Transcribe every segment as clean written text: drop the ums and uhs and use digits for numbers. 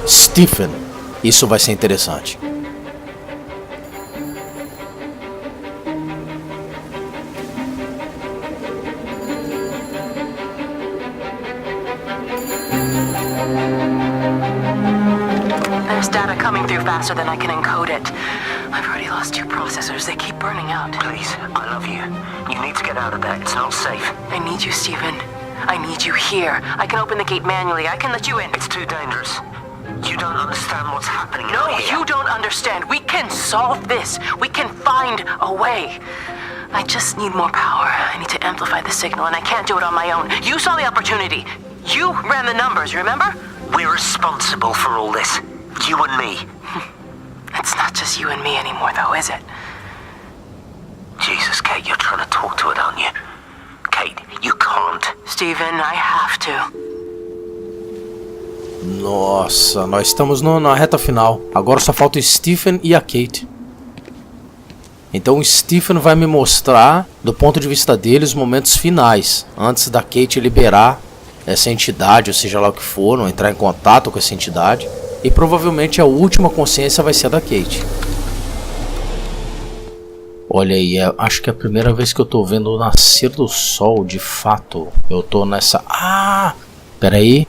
Stephen. Isso vai ser interessante. There's data coming through faster than I can encode it. I've already lost 2 processors. They keep burning out. Please, I love you. You need to get out of there. It's not safe. I need you, Stephen. I need you here. I can open the gate manually. I can let you in. It's too dangerous. You don't understand what's happening No, out here. you don't understand. We can solve this. We can find a way. I just need more power. I need to amplify the signal, and I can't do it on my own. You saw the opportunity. You ran the numbers, remember? We're responsible for all this. You and me. It's not just you and me anymore, though, is it? Jesus, Kate, you're trying to talk to it, aren't you? Kate, you can't. Stephen, I have to. Nossa, nós estamos na reta final. Agora só falta o Stephen e a Kate. Então o Stephen vai me mostrar, do ponto de vista dele, os momentos finais, antes da Kate liberar essa entidade, ou seja lá o que for, ou entrar em contato com essa entidade. E provavelmente a última consciência vai ser a da Kate. Olha aí, acho que é a primeira vez que eu tô vendo o nascer do sol, de fato. Eu tô nessa... Ah! Pera aí.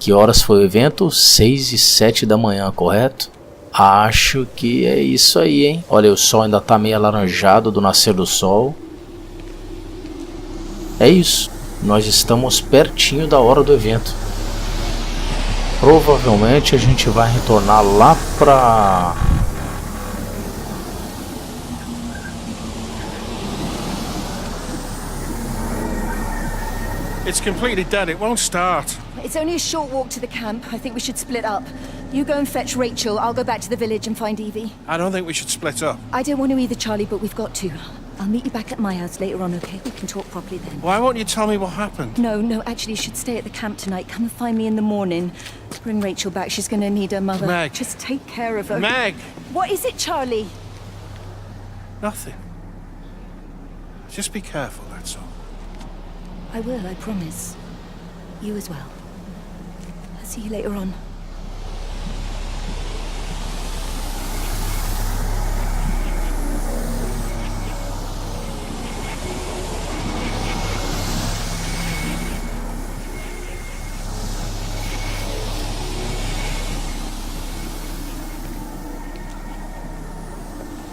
Que horas foi o evento? 6 e 7 da manhã, correto? Acho que é isso aí, hein? Olha, o sol ainda tá meio alaranjado do nascer do sol. É isso. Nós estamos pertinho da hora do evento. Provavelmente a gente vai retornar lá pra... It's completely dead. It won't start. It's only a short walk to the camp. I think we should split up. You go and fetch Rachel. I'll go back to the village and find Evie. I don't think we should split up. I don't want to either, Charlie, but we've got to. I'll meet you back at my house later on, okay? We can talk properly then. Why won't you tell me what happened? No, actually, you should stay at the camp tonight. Come and find me in the morning. Bring Rachel back. She's going to need her mother. Meg. Just take care of her. Meg! What is it, Charlie? Nothing. Just be careful, that's all. I will, I promise. You as well. I'll see you later on.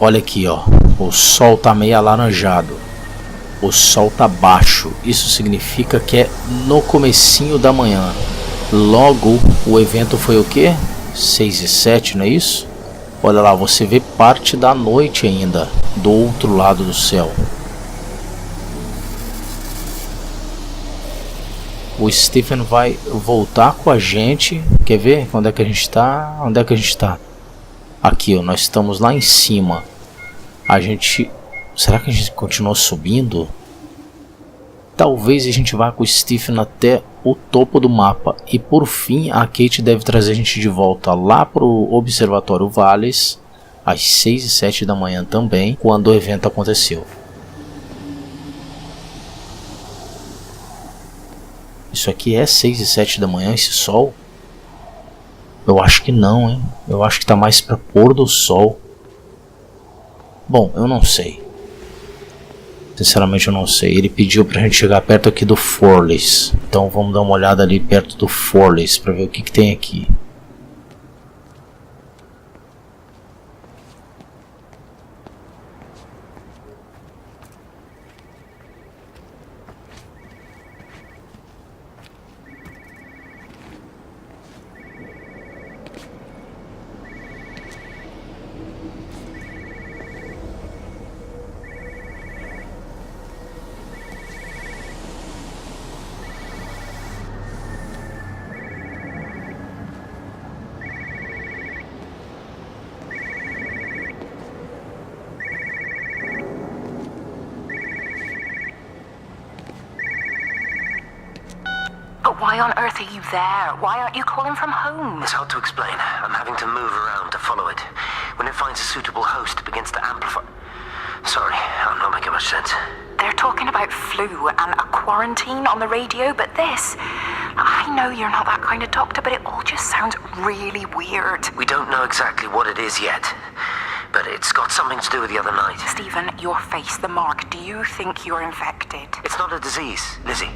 Olha aqui, ó. O sol tá meio alaranjado. O sol tá baixo. Isso significa que é no comecinho da manhã. Logo, o evento foi o quê? 6 e 7, não é isso? Olha lá, você vê parte da noite ainda do outro lado do céu. O Stephen vai voltar com a gente. Quer ver? Onde é que a gente tá? Onde é que a gente tá? Aqui, ó, nós estamos lá em cima. A gente... Será que a gente continua subindo? Talvez a gente vá com o Stephen até o topo do mapa. E por fim, a Kate deve trazer a gente de volta lá pro Observatório Valles, às 6 e 7 da manhã também, quando o evento aconteceu. Isso aqui é 6 e 7 da manhã, esse sol? Eu acho que não, hein? Eu acho que tá mais para pôr do sol. Bom, eu não sei. Sinceramente eu não sei. Ele pediu pra gente chegar perto aqui do Forless. Então vamos dar uma olhada ali perto do Forless pra ver o que tem aqui. But why on earth are you there? Why aren't you calling from home? It's hard to explain. I'm having to move around to follow it. When it finds a suitable host, it begins to amplify. Sorry, I'm not making much sense. They're talking about flu and a quarantine on the radio, but this... I know you're not that kind of doctor, but it all just sounds really weird. We don't know exactly what it is yet, but it's got something to do with the other night. Stephen, your face, the mark, do you think you're infected? It's not a disease, Lizzie.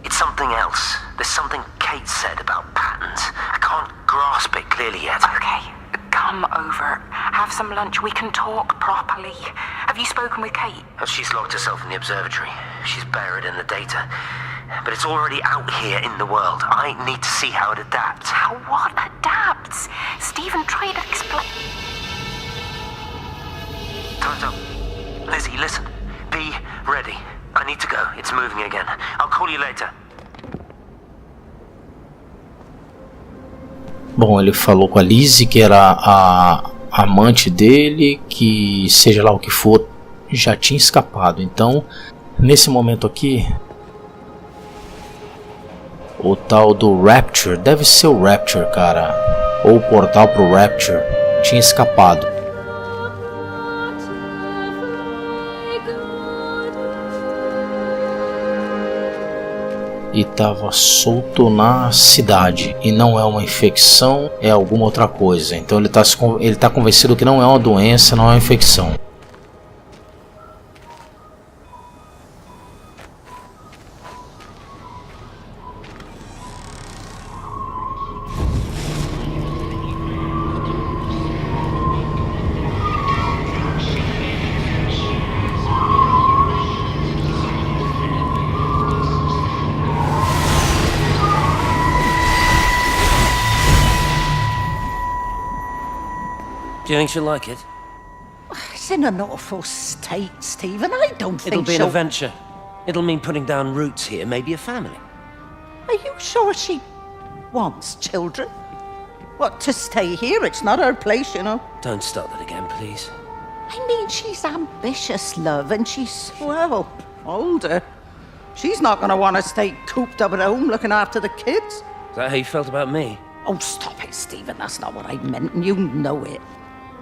It's something else. There's something Kate said about patterns. I can't grasp it clearly yet. Okay, come over. Have some lunch. We can talk properly. Have you spoken with Kate? She's locked herself in the observatory. She's buried in the data. But it's already out here in the world. I need to see how it adapts. How what adapts? Stephen, try to explain. Time's up. Lizzie, listen. Be ready. I need to go. It's moving again. I'll call you later. Bom, ele falou com a Lizzie, que era a amante dele, que seja lá o que for, já tinha escapado. Então, nesse momento aqui, o tal do Rapture, deve ser o Rapture, cara, ou o portal pro Rapture, tinha escapado. E estava solto na cidade, e não é uma infecção, é alguma outra coisa. Então ele tá convencido que não é uma doença, não é uma infecção. Do you think she'll like it? It's in an awful state, Stephen. I don't It'll think be an she'll... adventure. It'll mean putting down roots here, maybe a family. Are you sure she wants children? What, to stay here? It's not her place, you know. Don't start that again, please. I mean, she's ambitious, love, and she's, well, older. She's not going to want to stay cooped up at home looking after the kids. Is that how you felt about me? Oh, stop it, Stephen. That's not what I meant, and you know it.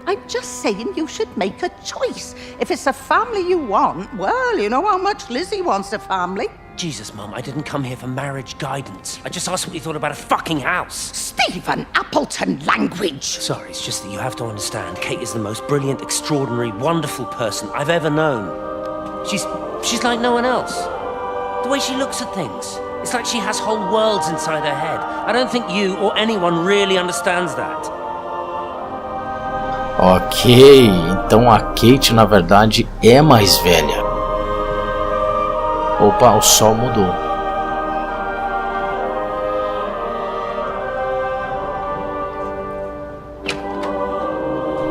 I'm just saying you should make a choice. If it's a family you want, well, you know how much Lizzie wants a family. Jesus, Mum, I didn't come here for marriage guidance. I just asked what you thought about a fucking house. Stephen Appleton language. Sorry, it's just that you have to understand, Kate is the most brilliant, extraordinary, wonderful person I've ever known. She's like no one else. The way she looks at things, it's like she has whole worlds inside her head. I don't think you or anyone really understands that. Ok, então a Kate na verdade é mais velha. Opa, o sol mudou.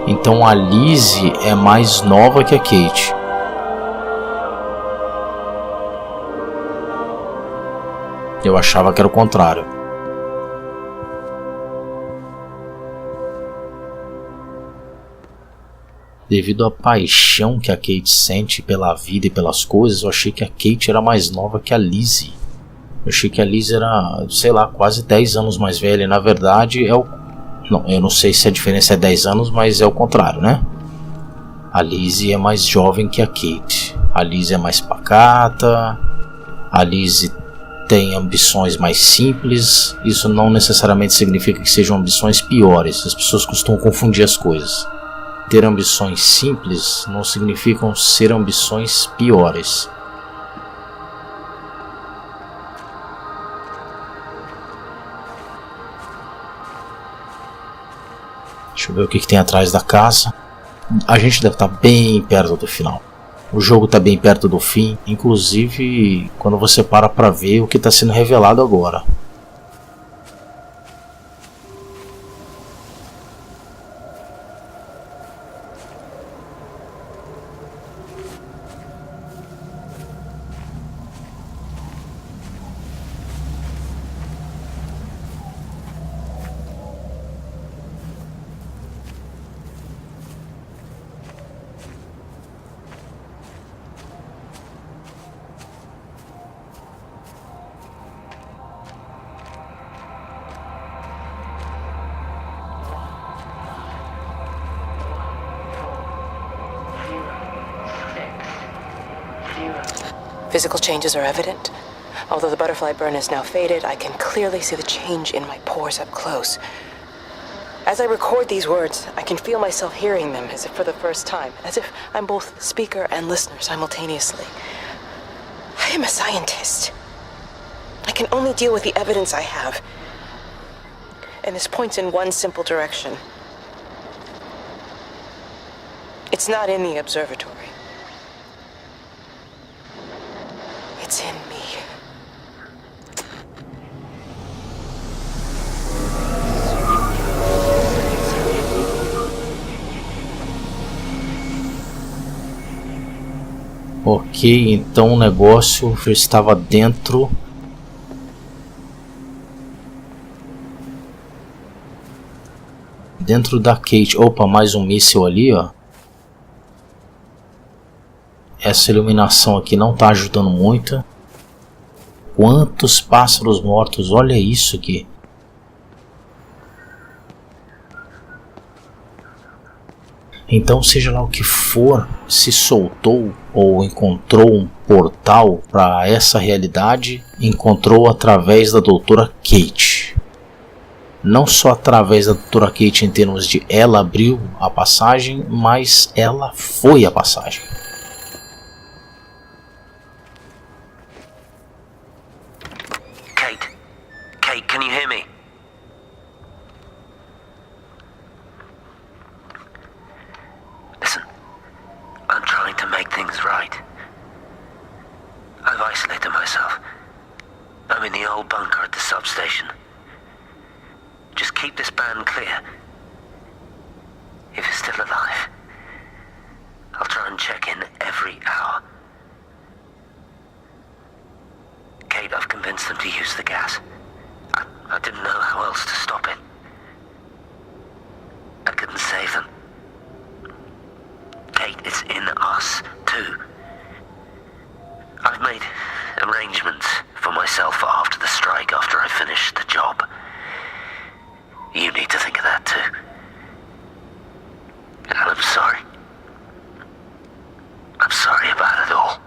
Então a Lizzie é mais nova que a Kate. Eu achava que era o contrário. Devido à paixão que a Kate sente pela vida e pelas coisas, eu achei que a Kate era mais nova que a Lizzie. Eu achei que a Lizzie era, sei lá, quase 10 anos mais velha. E na verdade é o... Não, eu não sei se a diferença é 10 anos, mas é o contrário, né? A Lizzie é mais jovem que a Kate. A Lizzie é mais pacata. A Lizzie tem ambições mais simples. Isso não necessariamente significa que sejam ambições piores. As pessoas costumam confundir as coisas. Ter ambições simples não significam ser ambições piores. Deixa eu ver o que tem atrás da casa. A gente deve estar bem perto do final. O jogo está bem perto do fim, inclusive quando você para ver o que está sendo revelado agora. Physical changes are evident. Although the butterfly burn is now faded, I can clearly see the change in my pores up close. As I record these words, I can feel myself hearing them as if for the first time, as if I'm both speaker and listener simultaneously. I am a scientist. I can only deal with the evidence I have. And this points in one simple direction. It's not in the observatory. It's in me. Ok, então o negócio já estava dentro. Dentro da Kate. Opa, mais um míssil ali, ó. Essa iluminação aqui não está ajudando muito. Quantos pássaros mortos, olha isso aqui. Então, seja lá o que for, se soltou ou encontrou um portal para essa realidade, encontrou através da doutora Kate. Não só através da doutora Kate em termos de ela abriu a passagem, mas ela foi a passagem. Kate, can you hear me? Listen, I'm trying to make things right. I've isolated myself. I'm in the old bunker at the substation. Just keep this band clear. If it's still alive, I'll try and check in every hour. Kate, I've convinced them to use the gas. I didn't know how else to stop it. I couldn't save them. Kate, it's in us, too. I've made arrangements for myself after the strike, after I finish the job. You need to think of that, too. And I'm sorry. I'm sorry about it all.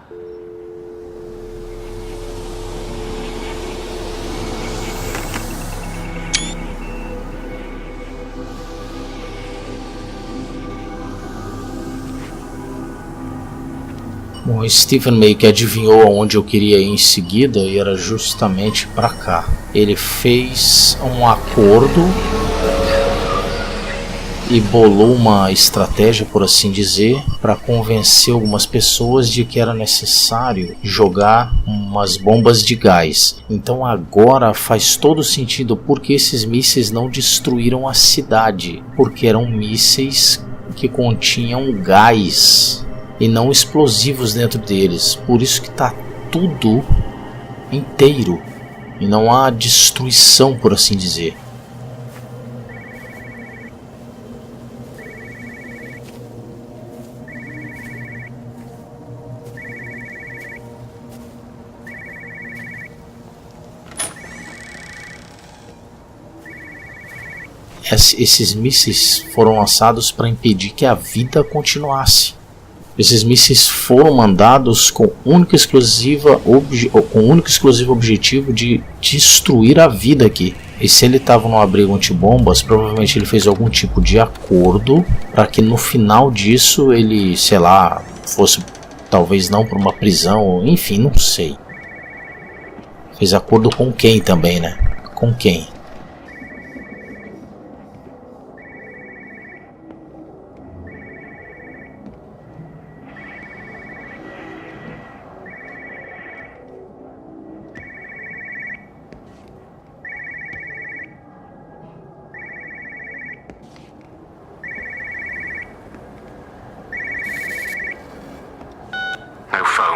Bom, Stephen meio que adivinhou aonde eu queria ir em seguida e era justamente para cá. Ele fez um acordo e bolou uma estratégia, por assim dizer, para convencer algumas pessoas de que era necessário jogar umas bombas de gás. Então agora faz todo sentido porque esses mísseis não destruíram a cidade, porque eram mísseis que continham gás e não explosivos dentro deles. Por isso que está tudo inteiro e não há destruição, por assim dizer. Esses mísseis foram lançados para impedir que a vida continuasse. Esses mísseis foram mandados com o único e exclusivo objetivo de destruir a vida aqui. E se ele estava num abrigo antibombas, provavelmente ele fez algum tipo de acordo para que no final disso ele, sei lá, fosse talvez não para uma prisão, enfim, não sei. Fez acordo com quem também, né? Com quem?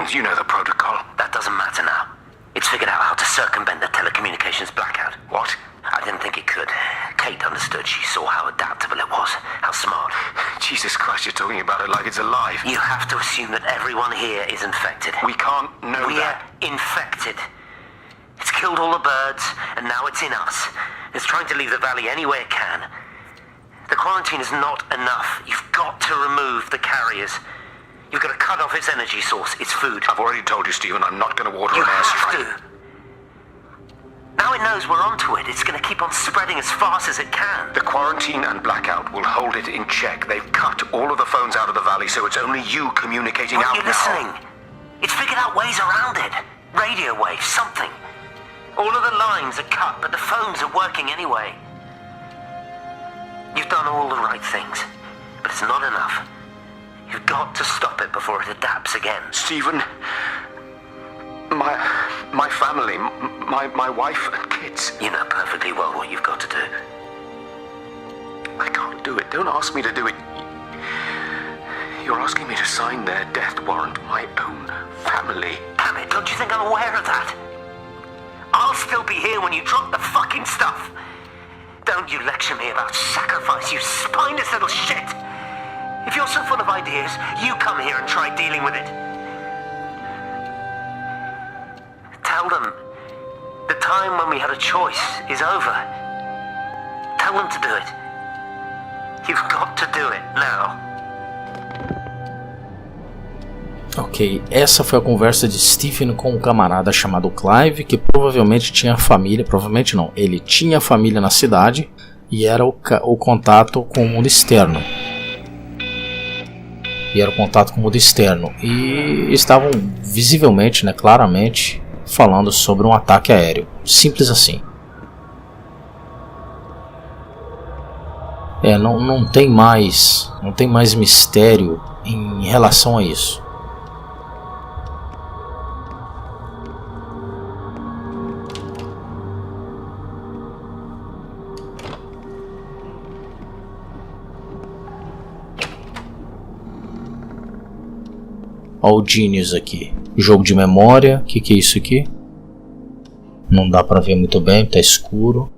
You know the protocol. That doesn't matter now. It's figured out how to circumvent the telecommunications blackout. What? I didn't think it could. Kate understood. She saw how adaptable it was. How smart. Jesus Christ, you're talking about it like it's alive. You have to assume that everyone here is infected. We can't know that. We're infected. It's killed all the birds, and now it's in us. It's trying to leave the valley any way it can. The quarantine is not enough. You've got to remove the carriers. You've got to cut off its energy source, its food. I've already told you, Stephen, I'm not going to order You an have airstrike. to. it knows we're onto it, it's gonna keep on spreading as fast as it can. The quarantine and blackout will hold it in check. They've cut all of the phones out of the valley, so it's only you communicating out Aren't you now. listening? It's figured out ways around it. Radio waves, something. All of the lines are cut, but the phones are working anyway. You've done all the right things, but it's not enough. You've got to stop it before it adapts again. Stephen, my family, my wife and kids. You know perfectly well what you've got to do. I can't do it. Don't ask me to do it. You're asking me to sign their death warrant. My own family. Damn it, don't you think I'm aware of that? I'll still be here when you drop the fucking stuff. Don't you lecture me about sacrifice, you spineless little shit. If you're so full of ideas, you come here and try dealing with it. Tell them the time when we had a choice is over. Tell them to do it. You've got to do it now. Ok, essa foi a conversa de Stephen com um camarada chamado Clive, que provavelmente tinha família, provavelmente não, ele tinha família na cidade e era o contato com o mundo externo. E estavam visivelmente, né, claramente, falando sobre um ataque aéreo. Simples assim. Não tem mais mistério em relação a isso. Olha o Genius aqui. Jogo de memória. O que é isso aqui? Não dá pra ver muito bem, tá escuro.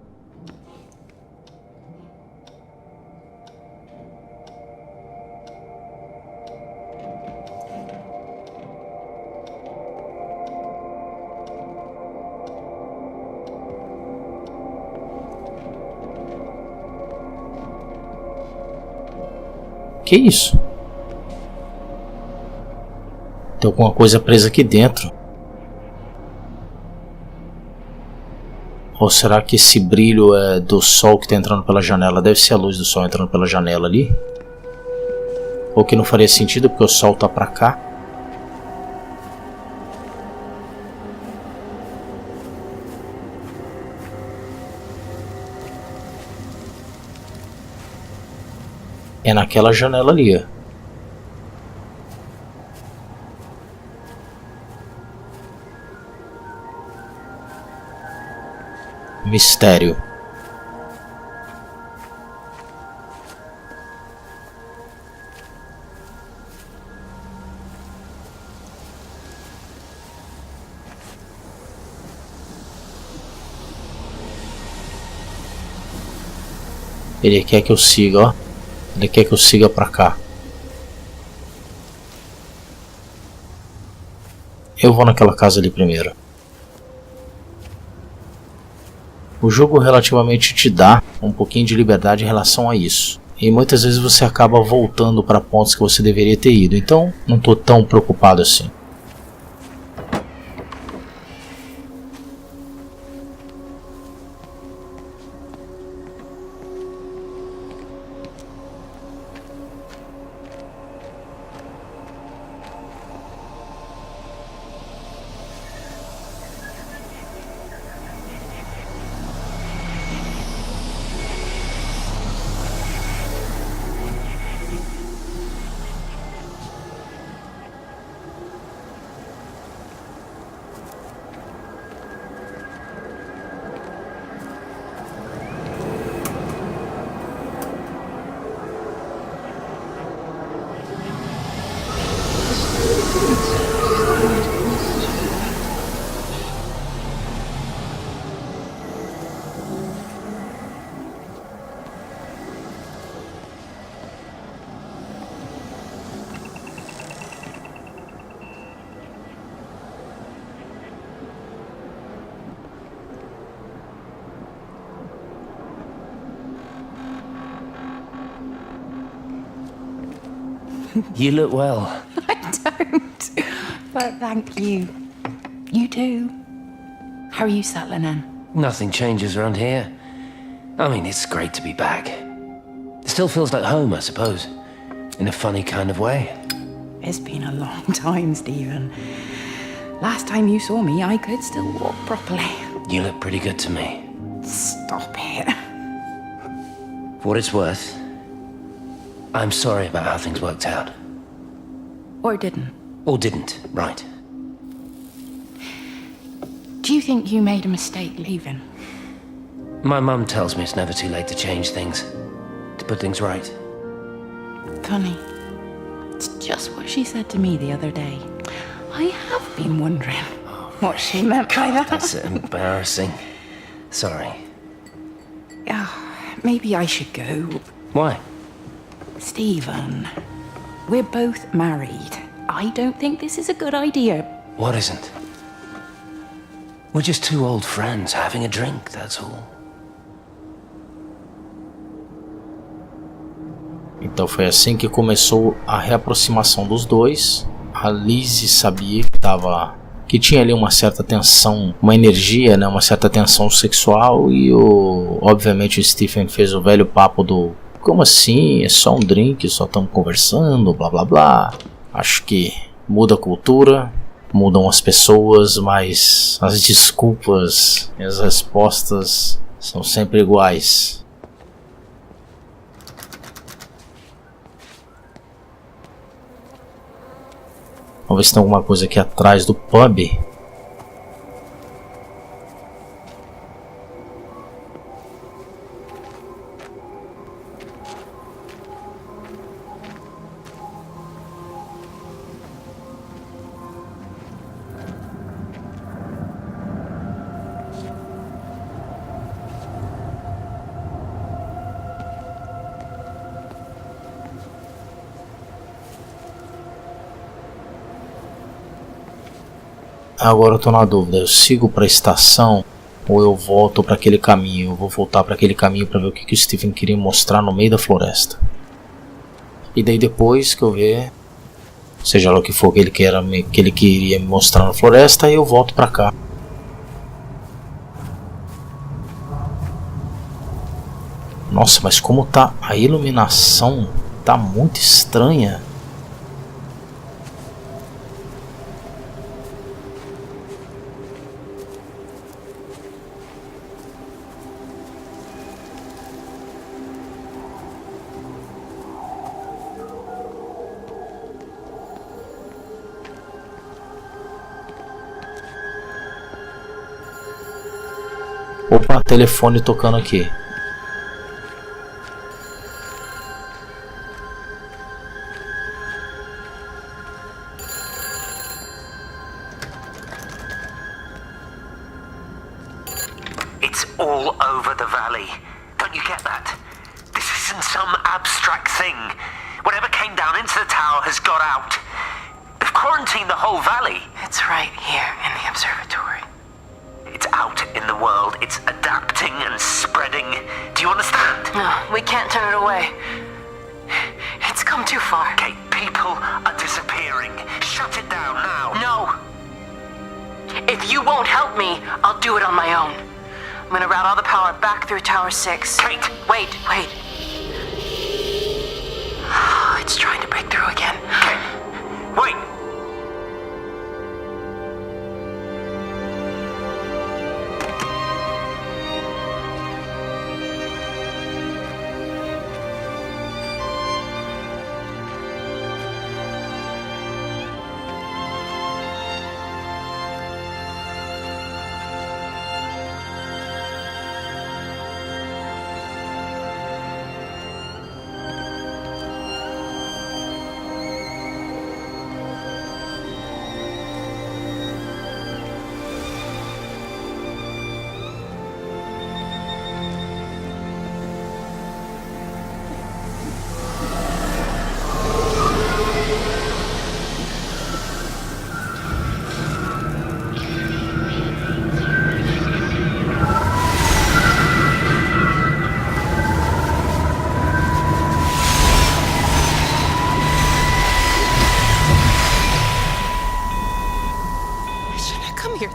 Que isso? Tem alguma coisa presa aqui dentro. Ou será que esse brilho é do sol que está entrando pela janela? Deve ser a luz do sol entrando pela janela ali. Ou que não faria sentido porque o sol está para cá. É naquela janela ali, ó. Mistério. Ele quer que eu siga, ó. Ele quer que eu siga pra cá. Eu vou naquela casa ali primeiro. O jogo relativamente te dá um pouquinho de liberdade em relação a isso. E muitas vezes você acaba voltando para pontos que você deveria ter ido. Então não estou tão preocupado assim. You look well. I don't, but thank you. You do. How are you settling in? Nothing changes around here. I mean, it's great to be back. It still feels like home, I suppose. In a funny kind of way. It's been a long time, Stephen. Last time you saw me, I could still walk properly. You look pretty good to me. Stop it. For what it's worth, I'm sorry about how things worked out. Or didn't. Or didn't, right. Do you think you made a mistake leaving? My mum tells me it's never too late to change things. To put things right. Funny. It's just what she said to me the other day. I have been wondering what she meant by that. That's embarrassing. Sorry. Maybe I should go. Why? Stephen, we're both married. I don't think this is a good idea. What isn't? We're just two old friends having a drink, that's all. Então foi assim que começou a reaproximação dos dois. A Lizzie sabia que tinha ali uma certa tensão, uma energia, né, uma certa tensão sexual, e obviamente o Stephen fez o velho papo do como assim, é só um drink, só estamos conversando, blá blá blá. Acho que muda a cultura, mudam as pessoas, mas as desculpas e as respostas são sempre iguais. Vamos ver se tem alguma coisa aqui atrás do pub. Agora eu tô na dúvida, eu sigo para a estação ou eu volto para aquele caminho? Eu vou voltar para aquele caminho para ver o que o Stephen queria mostrar no meio da floresta. E daí depois que eu ver, seja lá o que for que ele queria me mostrar na floresta, aí eu volto para cá. Nossa, mas como tá a iluminação, tá muito estranha. Opa, telefone tocando aqui. It's all over the valley. Don't you get that? This isn't some abstract thing. Whatever came down into the tower has got out. They've quarantined the whole valley. It's right here in the observatory. It's out in the world. It's adapting and spreading. Do you understand? No, we can't turn it away. It's come too far. Kate, people are disappearing. Shut it down now. No. If you won't help me, I'll do it on my own. I'm gonna route all the power back through Tower 6. Kate! Wait. It's trying to break through again. Kate! Wait!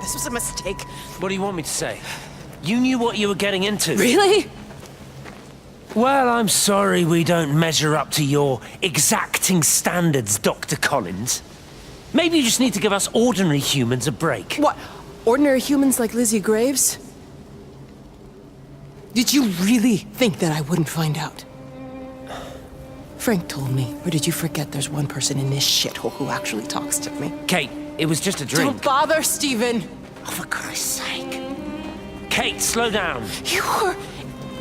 This was a mistake. What do you want me to say? You knew what you were getting into. Really? Well, I'm sorry we don't measure up to your exacting standards, Dr. Collins. Maybe you just need to give us ordinary humans a break. What? Ordinary humans like Lizzie Graves? Did you really think that I wouldn't find out? Frank told me, or did you forget there's one person in this shithole who actually talks to me? Kate, it was just a drink. Don't bother, Stephen! Oh, for Christ's sake. Kate, slow down. You were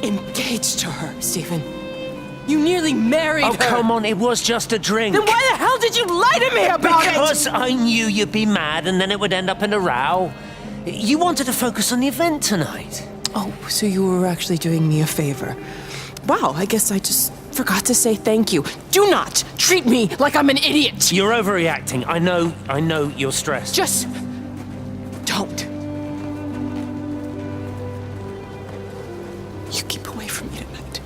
engaged to her, Stephen. You nearly married her. Oh, come on, it was just a drink. Then why the hell did you lie to me about it? Because I knew you'd be mad and then it would end up in a row. You wanted to focus on the event tonight. Oh, so you were actually doing me a favor. Wow, I guess I just forgot to say thank you. Do not treat me like I'm an idiot. You're overreacting. I know you're stressed. Just don't. You keep away from me tonight.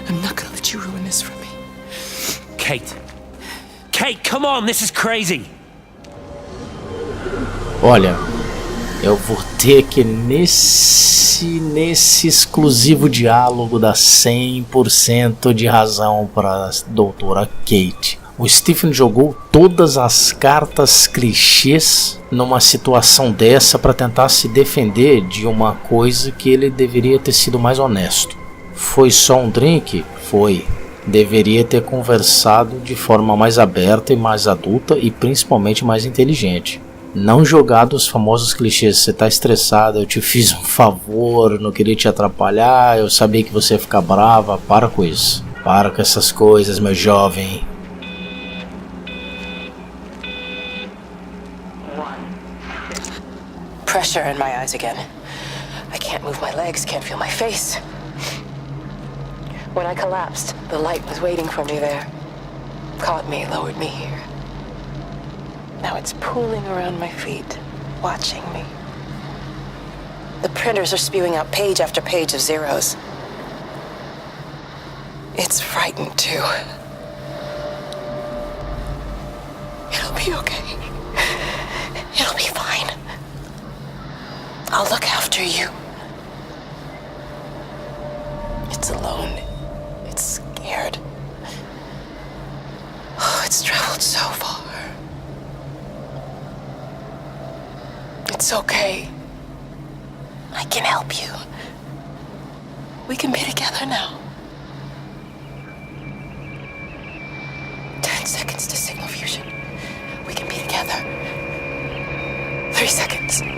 I'm not gonna let you ruin this for me. Kate. Kate, come on, this is crazy. Olha, eu vou ter que nesse exclusivo diálogo dar 100% de razão para doutora Kate. O Stephen jogou todas as cartas clichês numa situação dessa para tentar se defender de uma coisa que ele deveria ter sido mais honesto. Foi só um drink? Foi. Deveria ter conversado de forma mais aberta e mais adulta e principalmente mais inteligente. Não jogado os famosos clichês. Você tá estressado, eu te fiz um favor, não queria te atrapalhar, eu sabia que você ia ficar brava. Para com isso. Para com essas coisas, meu jovem. Pressure in my eyes again. I can't move my legs, can't feel my face. When I collapsed, the light was waiting for me there. Caught me, lowered me here. Now it's pooling around my feet, watching me. The printers are spewing out page after page of zeros. It's frightened too. It'll be okay. It'll be fine. I'll look after you. It's alone. It's scared. Oh, it's traveled so far. It's okay. I can help you. We can be together now. 10 seconds to signal fusion. We can be together. 3 seconds. 2.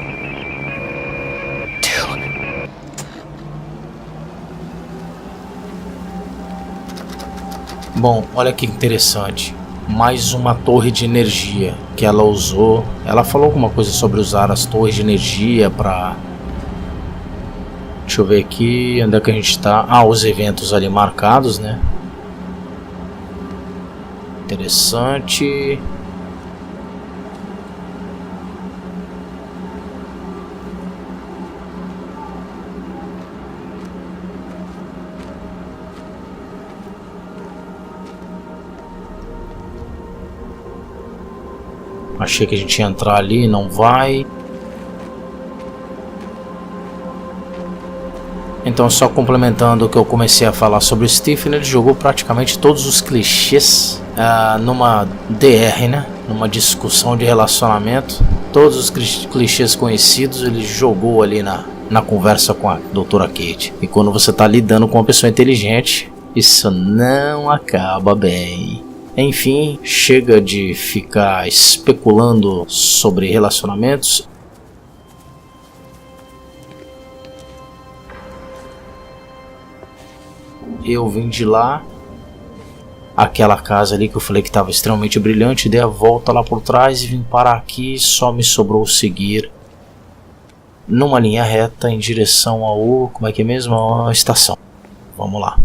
Bom, olha que interessante. Mais uma torre de energia que ela usou. Ela falou alguma coisa sobre usar as torres de energia para... Deixa eu ver aqui onde é que a gente está. Ah, os eventos ali marcados, né? Interessante. Achei que a gente ia entrar ali, não vai. Então, só complementando o que eu comecei a falar sobre o Stephen, ele jogou praticamente todos os clichês numa DR, né? Numa discussão de relacionamento. Todos os clichês conhecidos ele jogou ali na conversa com a doutora Kate. E quando você está lidando com uma pessoa inteligente, isso não acaba bem. Enfim, chega de ficar especulando sobre relacionamentos. Eu vim de lá, aquela casa ali que eu falei que estava extremamente brilhante, dei a volta lá por trás e vim parar aqui. Só me sobrou seguir numa linha reta em direção ao... como é que é mesmo? A estação. Vamos lá.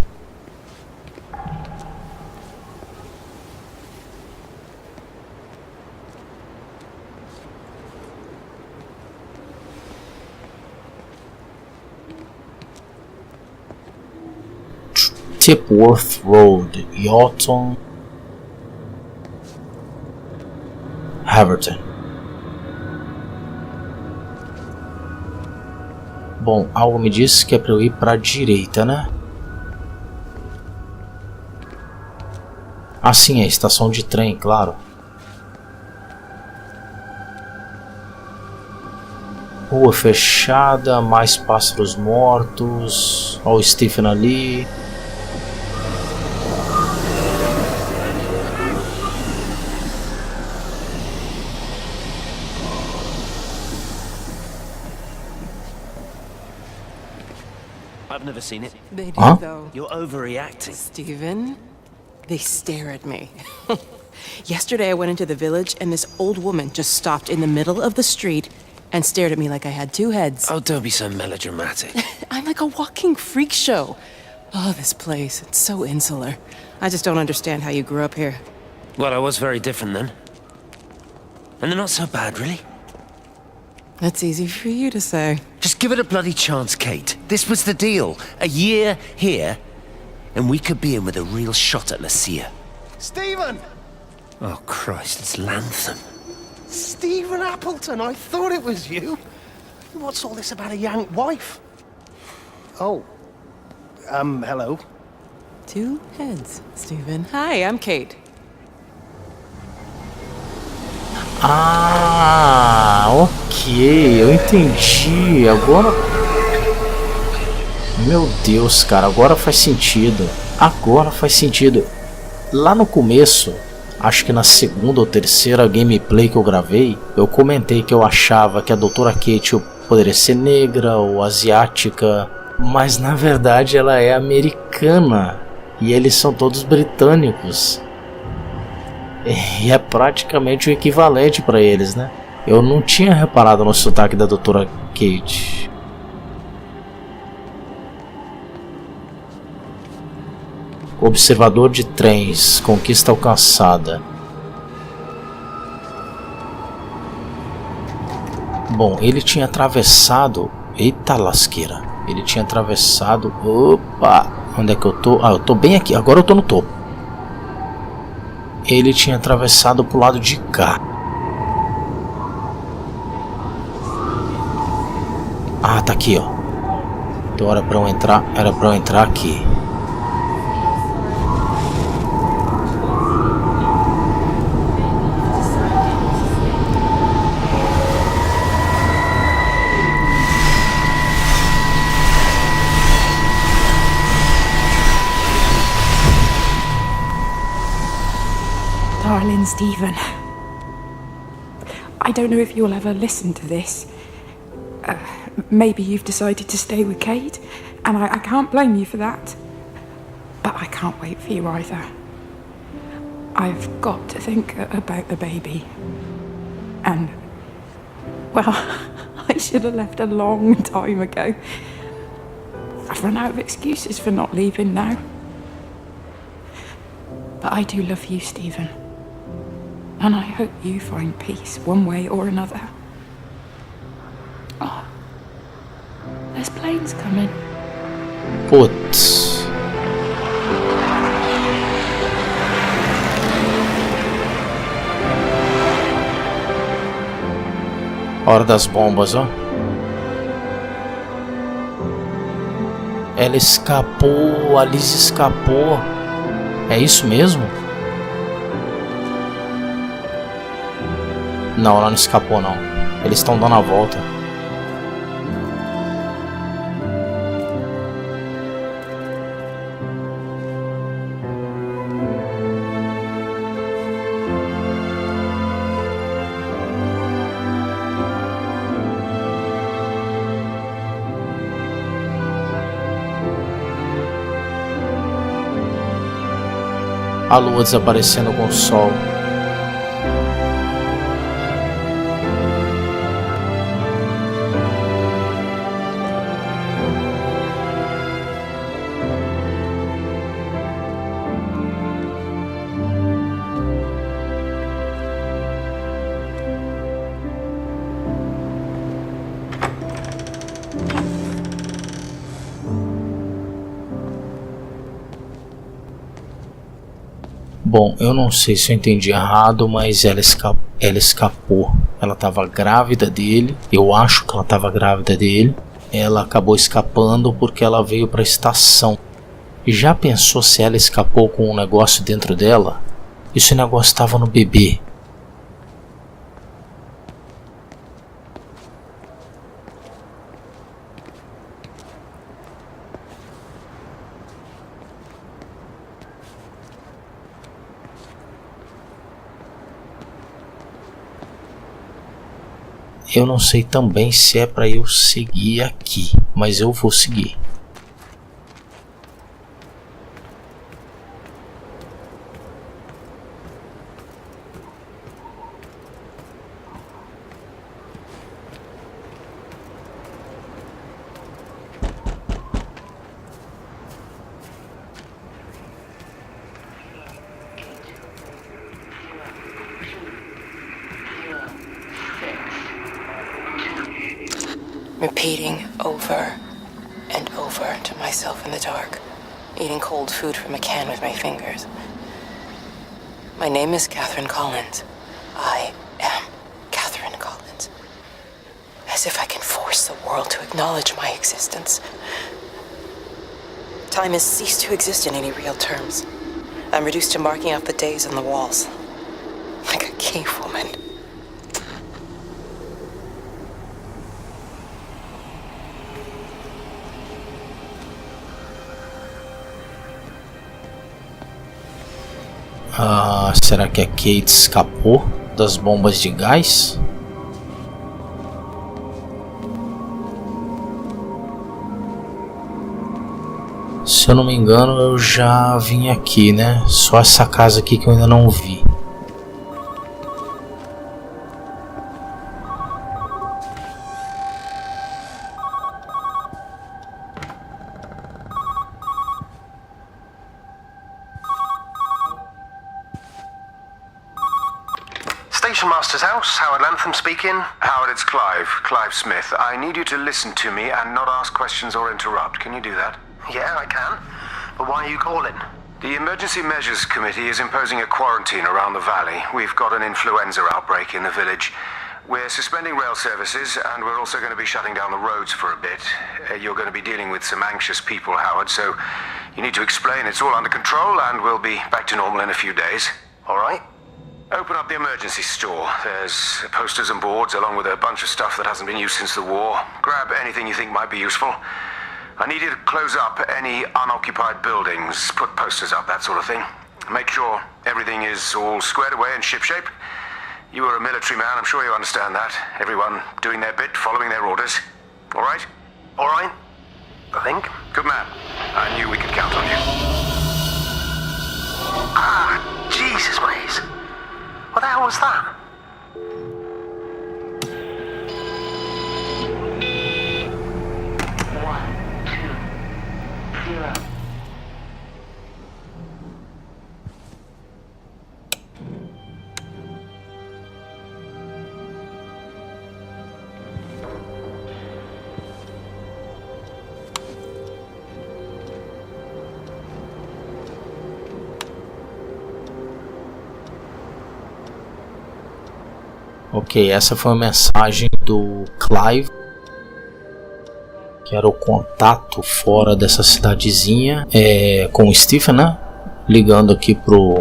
Tipworth Road, Yawton, Haverton. Bom, algo me disse que é pra eu ir pra direita, né? Ah, sim, é a estação de trem, claro. Rua fechada, mais pássaros mortos. Olha o Stephen ali. I've never seen it. They do, Huh? though. You're overreacting. Stephen, they stare at me. Yesterday I went into the village and this old woman just stopped in the middle of the street and stared at me like I had two heads. Oh, don't be so melodramatic. I'm like a walking freak show. Oh, this place, it's so insular. I just don't understand how you grew up here. Well, I was very different then. And they're not so bad, really. That's easy for you to say. Just give it a bloody chance, Kate. This was the deal. A year here, and we could be in with a real shot at Lucia. Stephen! Oh, Christ, it's Lantham. Stephen Appleton, I thought it was you. What's all this about a young wife? Oh. Hello. Two heads, Stephen. Hi, I'm Kate. Ah, ok, eu entendi. Agora... Meu Deus, cara, agora faz sentido. Agora faz sentido. Lá no começo, acho que na segunda ou terceira gameplay que eu gravei, eu comentei que eu achava que a Doutora Kate poderia ser negra ou asiática, mas na verdade ela é americana e eles são todos britânicos. E é praticamente o equivalente para eles, né? Eu não tinha reparado no sotaque da Doutora Kate. Observador de trens, conquista alcançada. Bom, ele tinha atravessado... Eita lasqueira. Ele tinha atravessado... Opa! Onde é que eu tô? Ah, eu tô bem aqui. Agora eu tô no topo. Ele tinha atravessado pro lado de cá. Ah, tá aqui, ó. Então era pra eu entrar aqui. Darling Stephen, I don't know if you'll ever listen to this. Maybe you've decided to stay with Kate, and I can't blame you for that. But I can't wait for you either. I've got to think about the baby. And, well, I should have left a long time ago. I've run out of excuses for not leaving now. But I do love you, Stephen. And I hope you find peace one way or another. Oh, there's planes coming. Putz. Hora das bombas, ó. Ela escapou, a Liz escapou. É isso mesmo? Não, ela não escapou não. Eles estão dando a volta. A lua desaparecendo com o sol. Bom, eu não sei se eu entendi errado, mas ela escapou. Ela estava grávida dele. Eu acho que ela estava grávida dele. ela acabou escapando porque ela veio para a estação. E já pensou se ela escapou com um negócio dentro dela? E se o negócio estava no bebê? Eu não sei também se é para eu seguir aqui, mas eu vou seguir. Repeating over and over to myself in the dark, eating cold food from a can with my fingers. My name is Catherine Collins. I am Catherine Collins. As if I can force the world to acknowledge my existence. Time has ceased to exist in any real terms. I'm reduced to marking out the days on the walls. Like a cave woman. Será que a Kate escapou das bombas de gás? Se eu não me engano, eu já vim aqui, né? Só essa casa aqui que eu ainda não vi. Station Master's house, Howard Lantham speaking. Howard, it's Clive. Clive Smith. I need you to listen to me and not ask questions or interrupt. Can you do that? Yeah, I can. But why are you calling? The Emergency Measures Committee is imposing a quarantine around the valley. We've got an influenza outbreak in the village. We're suspending rail services, and we're also going to be shutting down the roads for a bit. You're going to be dealing with some anxious people, Howard, so you need to explain it's all under control, and we'll be back to normal in a few days. All right. Open up the emergency store. There's posters and boards, along with a bunch of stuff that hasn't been used since the war. Grab anything you think might be useful. I need you to close up any unoccupied buildings, put posters up, that sort of thing. Make sure everything is all squared away and shipshape. You are a military man, I'm sure you understand that. Everyone doing their bit, following their orders. All right? All right. I think. Good man. I knew we could count on you. Ah, Jesus, mate. What the hell was that? Ok, essa foi a mensagem do Clive, que era o contato fora dessa cidadezinha, com o Stephen, né? Ligando aqui pro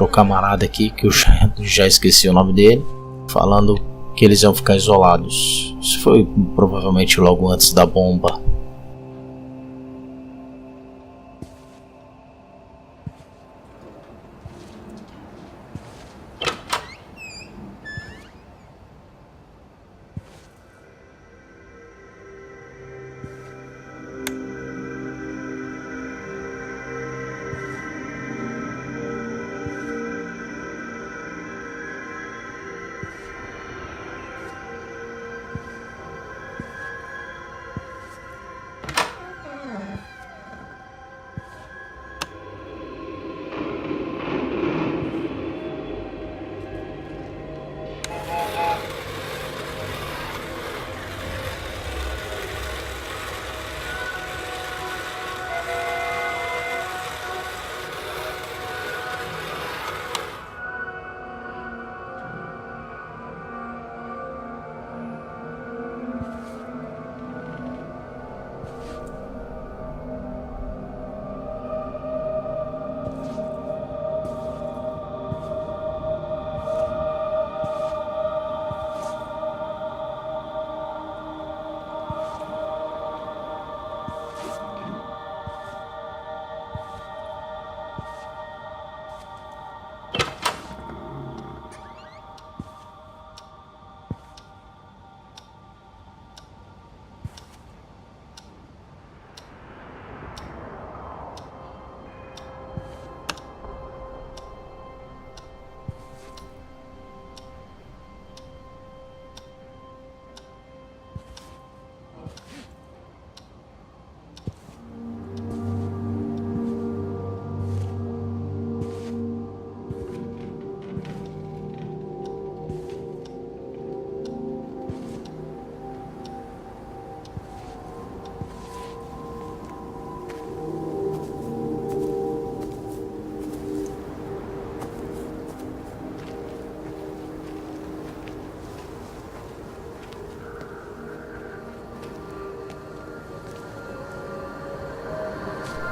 camarada aqui, que eu já esqueci o nome dele, falando que eles iam ficar isolados. Isso foi provavelmente logo antes da bomba.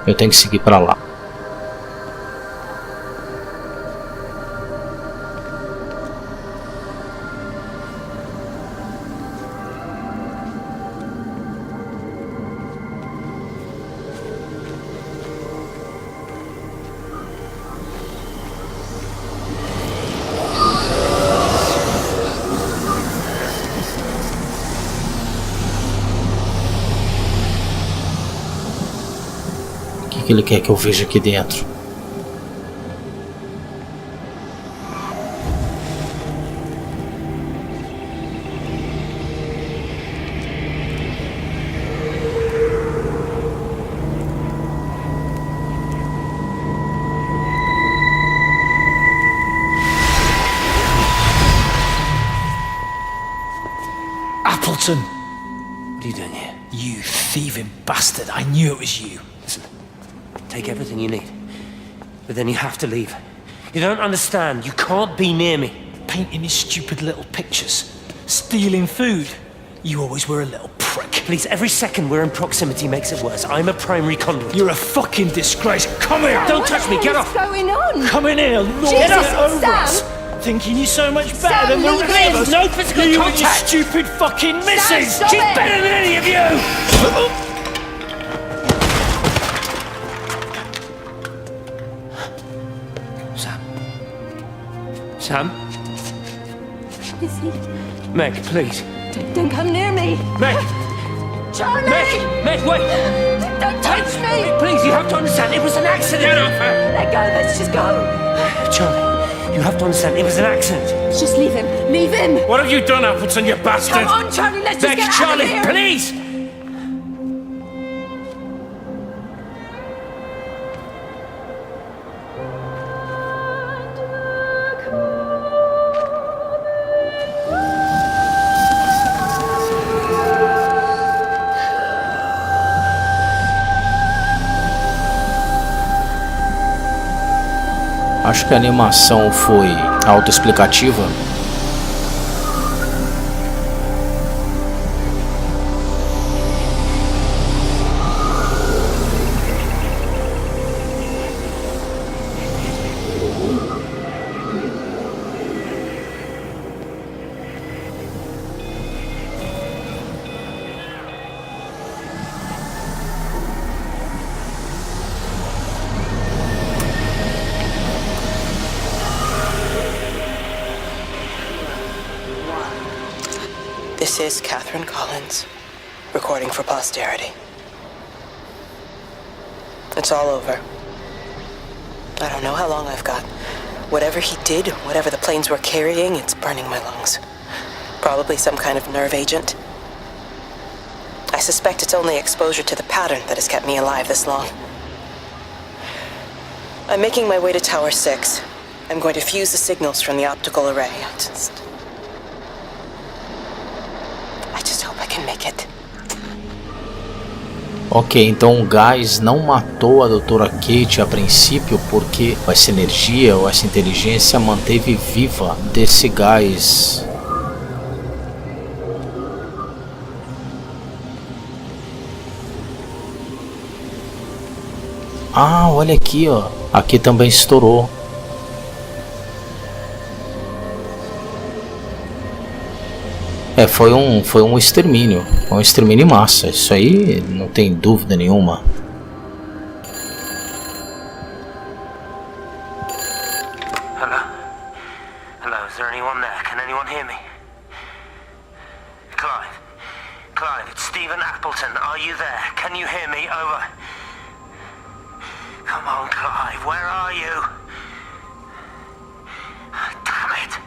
Eu tenho que seguir para lá. O que ele quer que eu veja aqui dentro? Appleton! What are you doing here? You thieving bastard, I knew it was you. Listen, take everything you need, but then you have to leave. You don't understand. You can't be near me. Painting his stupid little pictures. Stealing food. You always were a little prick. Please, every second we're in proximity makes it worse. I'm a primary conduit. You're a fucking disgrace. Come here! Don't touch me, get off! What's going on? Come in here, lord Jesus, it over Sam! us. Thinking you're so much better Sam, than the leave rest him. of us. No physical you contact. and your stupid fucking missus. stop She's it. better than any of you. Sam? Is he? Meg, please. Don't come near me. Meg! Charlie! Meg, wait! Don't touch me! Please, you have to understand, it was an accident! Get off her! Let go, let's just go. Charlie, you have to understand, it was an accident. Just leave him. Leave him. What have you done, Appleton, you bastard? Come on, Charlie, let's just Meg, get out Charlie, of here. please! Acho que a animação foi autoexplicativa. This is Catherine Collins, recording for posterity. It's all over. I don't know how long I've got. Whatever he did, whatever the planes were carrying, it's burning my lungs. Probably some kind of nerve agent. I suspect it's only exposure to the pattern that has kept me alive this long. I'm making my way to Tower 6. I'm going to fuse the signals from the optical array. I just hope I can make it. Ok, então o gás não matou a doutora Kate a princípio porque essa energia ou essa inteligência manteve viva desse gás. Ah, olha aqui, ó. Aqui também estourou. É, foi um extermínio. Foi um extermínio em massa. Isso aí não tem dúvida nenhuma. Hello? Hello, is there anyone there? Can anyone hear me? Clive? Clive, it's Stephen Appleton. Are you there? Can you hear me? Over. Come on, Clive, where are you? Damn it.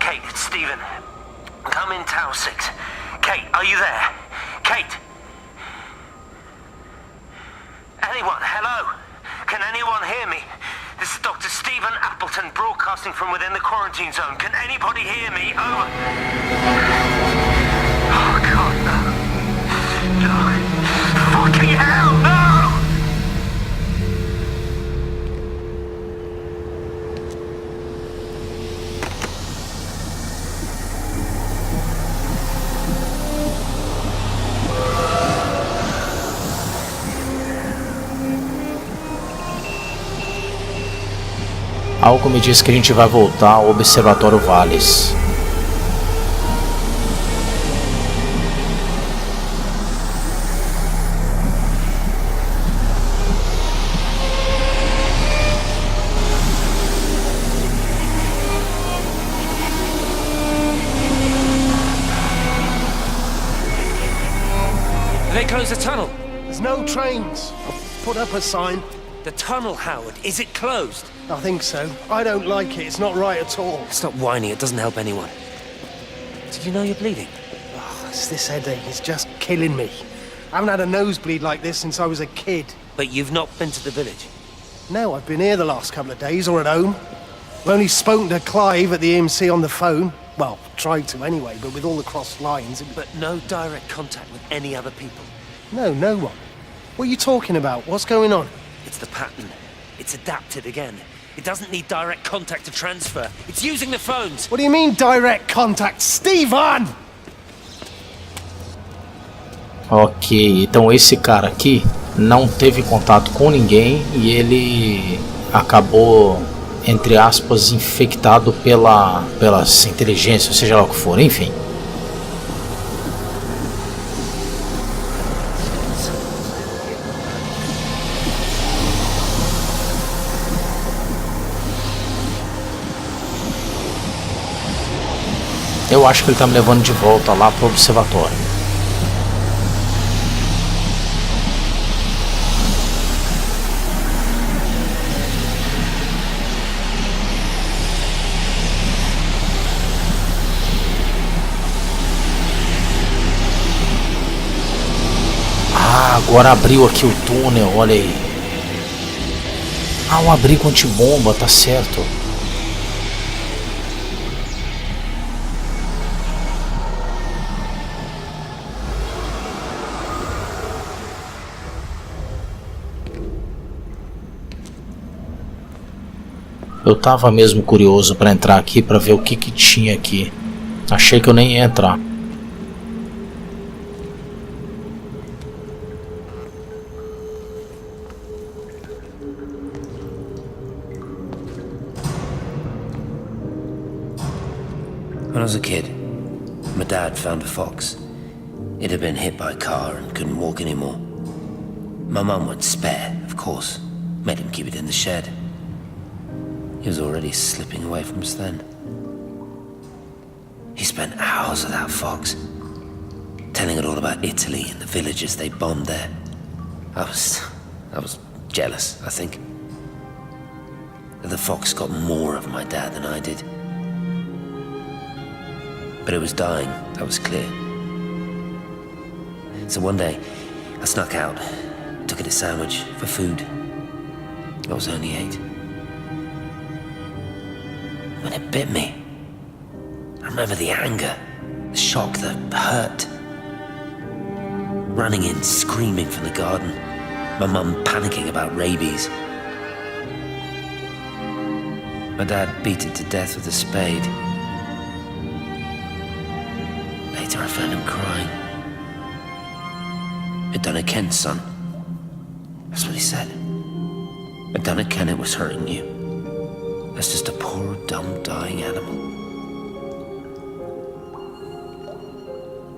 Kate, it's Stephen. Come in Tower 6. Kate, are you there? Kate? Anyone? Hello? Can anyone hear me? This is Dr. Stephen Appleton broadcasting from within the quarantine zone. Can anybody hear me? Over. Oh, God, no. No. Fucking hell, no! Algo me diz que a gente vai voltar ao Observatório Valles. They closed the tunnel. There's no trains. I've put up a sign. The tunnel, Howard. Is it closed? I think so. I don't like it. It's not right at all. Stop whining. It doesn't help anyone. Did you know you're bleeding? Oh, it's this headache. It's just killing me. I haven't had a nosebleed like this since I was a kid. But you've not been to the village? No, I've been here the last couple of days, or at home. I've only spoken to Clive at the EMC on the phone. Well, tried to anyway, but with all the crossed lines... But no direct contact with any other people? No, no one. What are you talking about? What's going on? It's the pattern. It's adapted again. It doesn't need direct contact to transfer. It's using the phones. What do you mean, direct contact? Steven! Ok, então esse cara aqui não teve contato com ninguém e ele acabou, entre aspas, infectado pelas inteligências, seja lá o que for, enfim. Eu acho que ele tá me levando de volta lá pro observatório. Ah, agora abriu aqui o túnel, olha aí. Ah, um abrigo antibomba, tá certo. Eu tava mesmo curioso para entrar aqui para ver o que tinha aqui. Achei que eu nem ia entrar. When I was a kid, my dad found a fox. It had been hit by a car and couldn't walk anymore. My mum went spare, of course, made him keep it in the shed. He was already slipping away from us then. He spent hours with that fox, telling it all about Italy and the villages they bombed there. I was jealous, I think. That the fox got more of my dad than I did. But it was dying, that was clear. So one day, I snuck out, took it a sandwich for food. I was only 8. When it bit me, I remember the anger, the shock, the hurt. Running in, screaming from the garden, my mum panicking about rabies. My dad beat it to death with a spade. Later I found him crying. I'd done it, Ken's son. That's what he said. I'd done it, Ken, it was hurting you. That's just a poor, dumb, dying animal.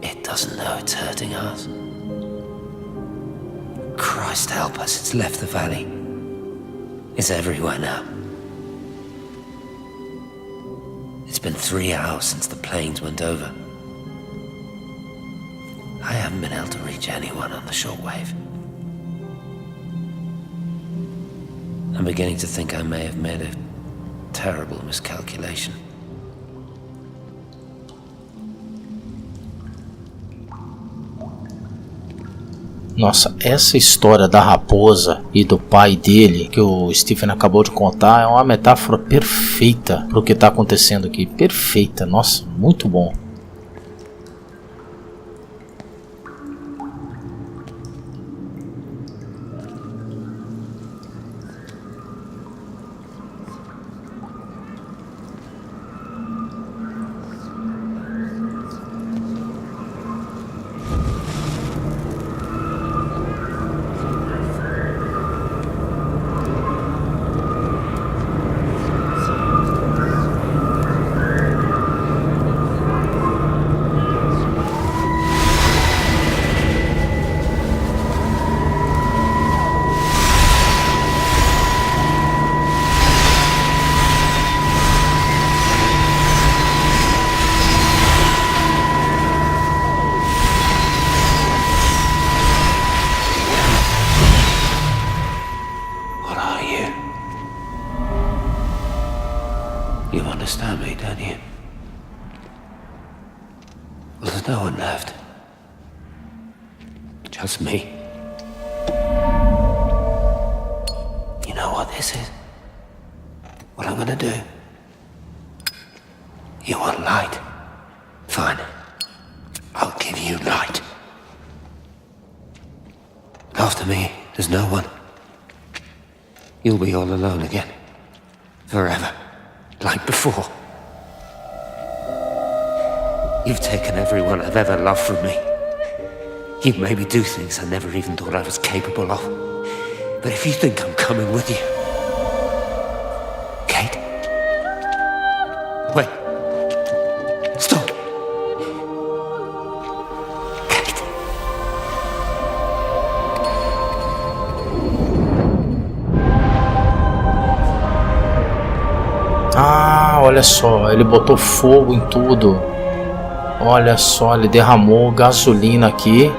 It doesn't know it's hurting us. Christ help us, it's left the valley. It's everywhere now. It's been 3 hours since the planes went over. I haven't been able to reach anyone on the shortwave. I'm beginning to think I may have made a terrible miscalculation. Nossa, essa história da raposa e do pai dele que o Stephen acabou de contar é uma metáfora perfeita para o que está acontecendo aqui. Perfeita, nossa, muito bom. You understand me, don't you? Well, there's no one left. Just me. You know what this is? What I'm gonna do? You want light? Fine. I'll give you light. After me, there's no one. You'll be all alone again. Forever. Like before. You've taken everyone I've ever loved from me. You've made me do things I never even thought I was capable of. But if you think I'm coming with you... Kate? Wait. Stop. Kate. Ah, olha só, ele botou fogo em tudo. Olha só, ele derramou gasolina aqui.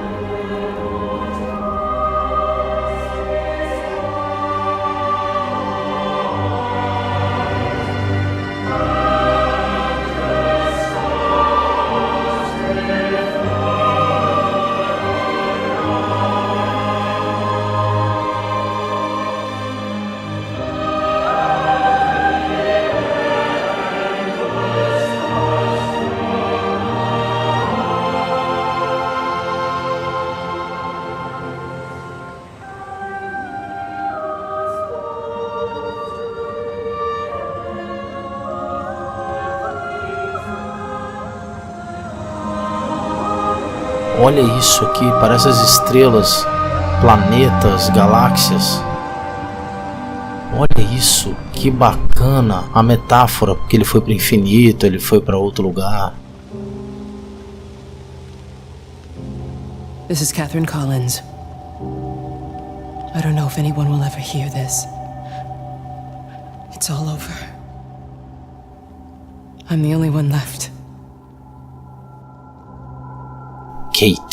Olha isso aqui, parece as estrelas, planetas, galáxias. Olha isso, que bacana a metáfora, porque ele foi para o infinito, ele foi para outro lugar. This is Catherine Collins. I don't know if anyone will ever hear this. It's all over. I'm the only one left. Kate.